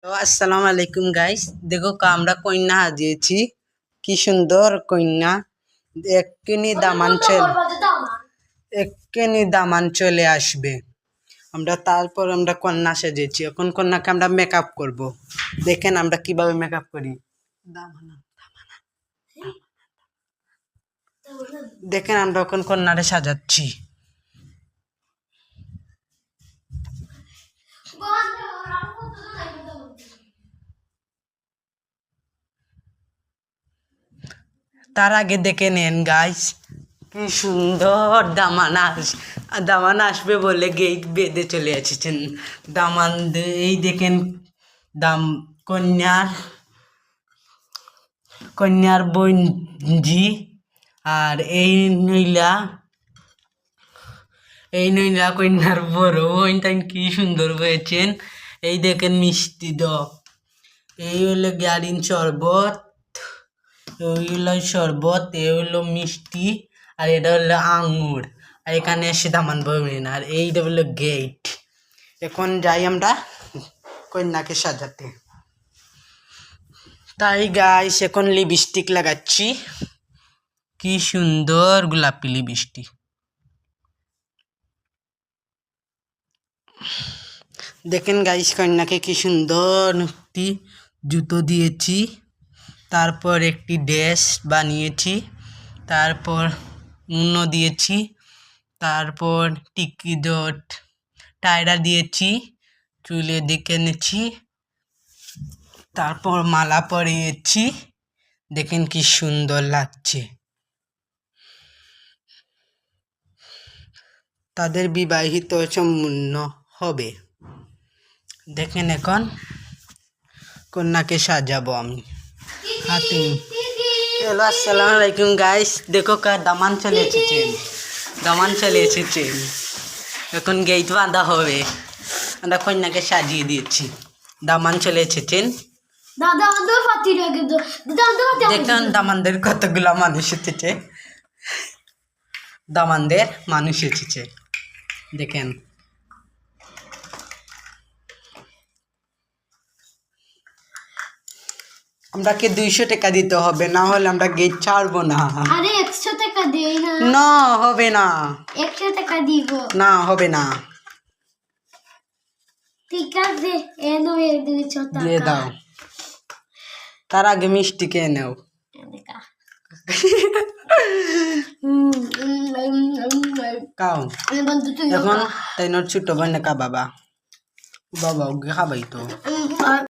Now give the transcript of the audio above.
তো আসসালামু আলাইকুম গাইস, দেখো আমরা কন্যা হাজিয়েছি। কি সুন্দর কন্যা, এক্ষুনি দামান চলে আসবে। তারপর আমরা কন্যা সেজেছি। এখন কন্যাকে আমরা মেকআপ করব। দেখেন আমরা কিভাবে মেকআপ করি। দেখেন আমরা এখন কন্যারে সাজাচ্ছি। তার আগে দেখে নেন গাইস, কি সুন্দর দামান আসবে বলে গেট বেঁধে চলে এসেছেন। এই দেখেন কন্যার বোনজি। আর এই নইলা কন্যার বড় বোন। তাই কি সুন্দর হয়েছেন। এই দেখেন মিষ্টি এই হলো গ্যারিন শরবত, এই হলো মিষ্টি, আর এটা হলো আঙুর। আর এখানে এসে দামান বইবেন। আর এইটা হলো গেট। এখন যাই আমরা কন্যাকে সাজাতে। তাই গাইস এখন লিপস্টিক লাগাচ্ছি। কি সুন্দর গোলাপি লিপস্টিক। দেখেন গাইস কন্যাকে কি সুন্দর একটি জুতো দিয়েছি, তারপর একটি ড্রেস বানিয়েছি, তারপর উন্ন দিয়েছি, তারপর টিকি টায়রা দিয়েছি, চুলে দেখে এনেছি, তারপর মালা পরিয়েছি। দেখেন কি সুন্দর লাগছে। তাদের বিবাহিত সম্পূর্ণ হবে। দেখেন এখন কন্যাকে সাজাবো আমি হাতে। হ্যালো আসসালামু আলাইকুম গাইস, দেখো দামান চলে এসেছেন। এখন গেট বাঁধা হবে। আমরা কন্যাকে সাজিয়ে দিয়েছি। দামান চলে এসেছেন। দেখুন দামানদের কতগুলা মানুষ এসেছে। দেখেন আমরা 200 টাকা দিতে হবে, না হলে আমরা গেট ছাড়বো না। আরে 100 টাকা দেই না। না হবে না। 100 টাকা দিব। না হবে না। ঠিক আছে, এনো 200 টাকা দিয়ে দাও। তার আগে মিষ্টি খেয়ে নাও। এখন তাই ছোট বোন বাবা ওকে খাবাই তো।